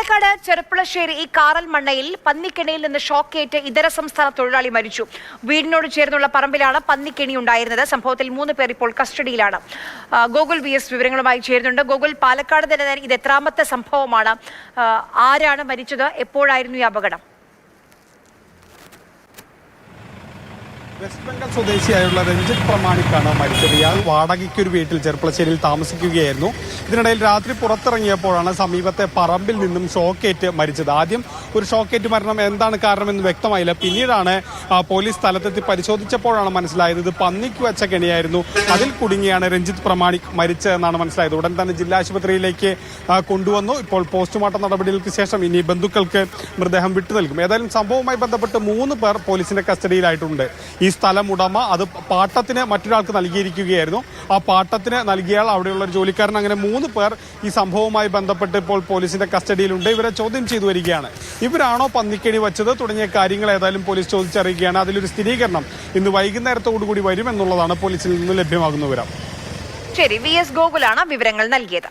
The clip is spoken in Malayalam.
പാലക്കാട് ചെറുപ്പുളശ്ശേരി കാറൽ മണ്ണയിൽ പന്നിക്കെണിയിൽ നിന്ന് ഷോക്കേറ്റ് ഇതര സംസ്ഥാന തൊഴിലാളി മരിച്ചു. വീടിനോട് ചേർന്നുള്ള പറമ്പിലാണ് പന്നിക്കെണി ഉണ്ടായിരുന്നത്. സംഭവത്തിൽ 3 പേർ ഇപ്പോൾ കസ്റ്റഡിയിലാണ്. ഗോകുൽ VS വിവരങ്ങളുമായി ചേരുന്നുണ്ട്. ഗോകുൽ, പാലക്കാട് തന്നെ ഇത് എത്രാമത്തെ സംഭവമാണ്? ആരാണ് മരിച്ചത്? എപ്പോഴായിരുന്നു ഈ അപകടം? വെസ്റ്റ് ബംഗാൾ സ്വദേശിയായുള്ള രഞ്ജിത്ത് പ്രമാണിക്കാണ് മരിച്ചത്. ഇയാൾ വാടകയ്ക്കൊരു വീട്ടിൽ ചെറുപ്പളശ്ശേരിയിൽ താമസിക്കുകയായിരുന്നു. ഇതിനിടയിൽ രാത്രി പുറത്തിറങ്ങിയപ്പോഴാണ് സമീപത്തെ പറമ്പിൽ നിന്നും ഷോക്കേറ്റ് മരിച്ചത്. ആദ്യം ഒരു ഷോക്കേറ്റ് മരണം എന്താണ് കാരണമെന്ന് വ്യക്തമായില്ല. പിന്നീടാണ് പോലീസ് സ്ഥലത്തെത്തി പരിശോധിച്ചപ്പോഴാണ് മനസ്സിലായത് ഇത് പന്നിക്ക് വെച്ച കെണിയായിരുന്നു. അതിൽ കുടുങ്ങിയാണ് രഞ്ജിത്ത് പ്രമാണിക് മരിച്ചതെന്നാണ് മനസ്സിലായത്. ഉടൻ തന്നെ ജില്ലാ ആശുപത്രിയിലേക്ക് കൊണ്ടുവന്നു. ഇപ്പോൾ പോസ്റ്റ്മോർട്ടം നടപടികൾക്ക് ശേഷം ഇനി ബന്ധുക്കൾക്ക് മൃതദേഹം വിട്ടു നൽകും. ഏതായാലും സംഭവവുമായി ബന്ധപ്പെട്ട് 3 പേർ പോലീസിന്റെ കസ്റ്റഡിയിലായിട്ടുണ്ട്. ഈ സ്ഥലം ഉടമ അത് പാട്ടത്തിന് മറ്റൊരാൾക്ക് നൽകിയിരിക്കുകയായിരുന്നു. ആ പാട്ടത്തിന് നൽകിയാൽ അവിടെയുള്ള ഒരു ജോലിക്കാരൻ, അങ്ങനെ 3 പേർ ഈ സംഭവവുമായി ബന്ധപ്പെട്ട് ഇപ്പോൾ പോലീസിന്റെ കസ്റ്റഡിയിലുണ്ട്. ഇവരെ ചോദ്യം ചെയ്തു വരികയാണ്. ഇവരാണോ പന്നിക്കെണി വച്ചത് തുടങ്ങിയ കാര്യങ്ങൾ ഏതായാലും പോലീസ് ചോദിച്ചറിയുകയാണ്. അതിലൊരു സ്ഥിരീകരണം ഇന്ന് വൈകുന്നേരത്തോടുകൂടി വരുമെന്നുള്ളതാണ് പോലീസിൽ നിന്ന് ലഭ്യമാകുന്ന വിവരം. ശരി, VS ഗോകുലാണ് വിവരങ്ങൾ നൽകിയത്.